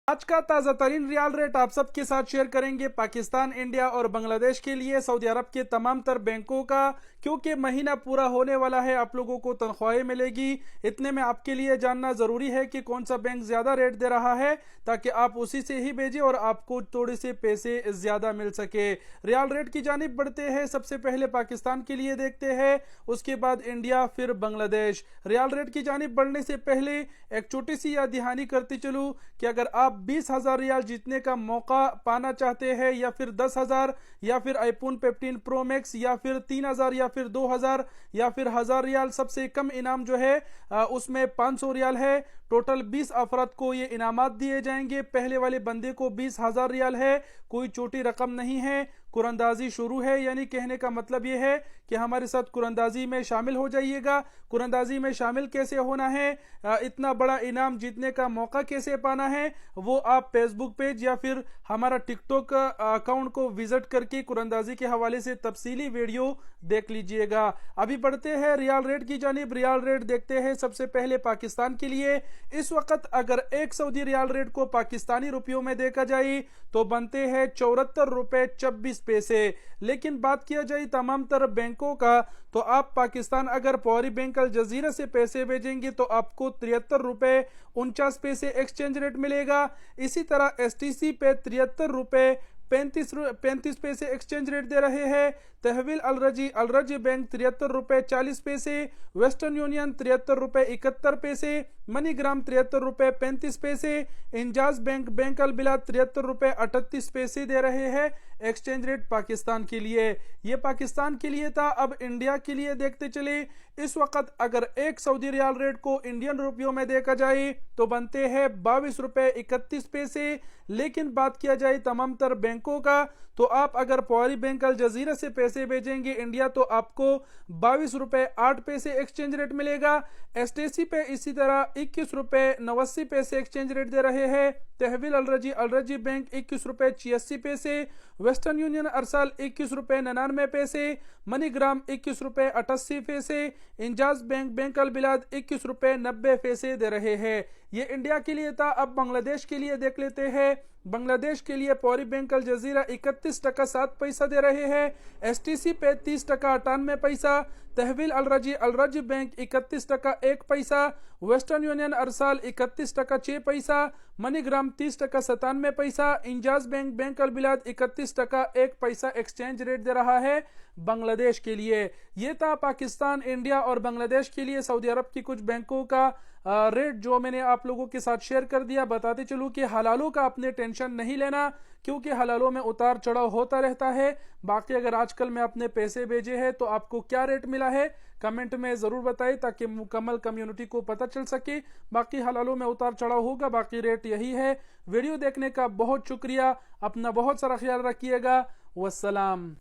आज का ताज़ा तरीन रियाल रेट आप सबके साथ शेयर करेंगे पाकिस्तान, इंडिया और बांग्लादेश के लिए सऊदी अरब के तमाम तर बैंकों का, क्योंकि महीना पूरा होने वाला है, आप लोगों को तनख्वाहें मिलेगी। इतने में आपके लिए जानना ज़रूरी है कि कौन सा बैंक ज़्यादा रेट दे रहा है, ताकि आप उसी से ही भेजें और आपको थोड़े से पैसे ज़्यादा मिल सके। रियाल रेट की जानिब बढ़ते हैं। सबसे पहले पाकिस्तान के लिए देखते हैं, उसके बाद इंडिया, फिर बांग्लादेश। रियाल रेट की जानिब बढ़ने से पहले एक छोटी सी याद दहानी करती चलूँ कि अगर आप 20,000 रियाल जीतने का मौका पाना चाहते हैं, या फिर 10,000, या फिर आईफोन 15 प्रो मैक्स, या फिर 3,000, या फिर 2,000, या फिर 1,000 रियाल, सबसे कम इनाम जो है उसमें 500 रियाल है। टोटल 20 अफराद को ये इनामात दिए जाएंगे। पहले वाले बंदे को 20,000 रियाल है, कोई छोटी रकम नहीं है। कुरंदाजी शुरू है, यानी कहने का मतलब यह है कि हमारे साथ कुरंदाजी में शामिल हो जाइएगा। कुरंदाजी में शामिल कैसे होना है, इतना बड़ा इनाम जीतने का मौका कैसे पाना है, वो आप फेसबुक पेज या फिर हमारा टिकटॉक अकाउंट को विजिट करके कुरंदाजी के हवाले से तफसीली वीडियो देख लीजिएगा। अभी बढ़ते हैं रियाल रेट की जानिब। रियाल रेट देखते हैं सबसे पहले पाकिस्तान के लिए। इस वक्त अगर एक सऊदी रियाल रेट को पाकिस्तानी रुपयों में देखा जाए तो बनते हैं 74 रुपए 26 पैसे। लेकिन बात किया जाए तमाम तरह बैंकों का, तो आप पाकिस्तान अगर पौरी बैंक अल जजीरा से पैसे भेजेंगे तो आपको 73 रुपए 49 पैसे एक्सचेंज रेट मिलेगा। इसी तरह एसटीसी पे 73 रुपए 35 पैसे एक्सचेंज रेट दे रहे हैं। तहवील अलरजी बैंक 73 रुपए 40 पैसे, वेस्टर्न यूनियन 73 रुपए 71 पैसे, मनीग्राम 73 रुपए 35 पैसे, इंजाज बैंक अल बिलाद 73 रुपए 38 पैसे दे रहे हैं एक्सचेंज रेट पाकिस्तान के लिए। ये पाकिस्तान के लिए था। अब इंडिया के लिए देखते चले। इस वक्त अगर एक सऊदी रियाल रेट को इंडियन रुपयों में देखा जाए तो बनते हैं 22 रुपए 31 पैसे। लेकिन बात किया जाए तमाम तर बैंकों का, तो आप अगर पौरी बैंक अल जजीरा से पैसे भेजेंगे इंडिया तो आपको 22 रुपए 8 पैसे एक्सचेंज रेट मिलेगा। एसटीसी पे इसी तरह 21 रुपए 89 पैसे एक्सचेंज रेट दे रहे हैं। तहवील अलरजी बैंक 21 रुपए 86 पैसे, वेस्टर्न यूनियन अरसाल 21 रुपए 99 पैसे, मनीग्राम 21 रुपए 88 पैसे, इंजाज बैंक अल बिलाद 21 रुपए 90 पैसे दे रहे हैं। ये इंडिया के लिए था। अब बांग्लादेश के लिए देख लेते हैं। बांग्लादेश के लिए पौरी बैंक अल जजीरा 31 टका 7 पैसा दे रहे हैं। एसटीसी पे 30 टका 98 पैसा, तहवील अलरजी बैंक 31 टका 1 पैसा, वेस्टर्न यूनियन अरसाल 31 टका 6 पैसा, मनीग्राम 30 टका 97 पैसा, इंजाज बैंक अल बिलाद 31 टका 1 पैसा एक्सचेंज रेट दे रहा है बांग्लादेश के लिए। ये था पाकिस्तान, इंडिया और बांग्लादेश के लिए सऊदी अरब की कुछ बैंकों का रेट जो मैंने आप लोगों के साथ शेयर कर दिया। बताते चलूँ कि हलालों का अपने टेंशन नहीं लेना, क्योंकि हलालों में उतार चढ़ाव होता रहता है। बाकी अगर आजकल में अपने पैसे भेजे हैं तो आपको क्या रेट मिला है कमेंट में ज़रूर बताएं, ताकि मुकम्मल कम्युनिटी को पता चल सके। बाकी हलालों में उतार चढ़ाव होगा, बाकी रेट यही है। वीडियो देखने का बहुत शुक्रिया। अपना बहुत सारा ख्याल रखिएगा। वस्सलाम।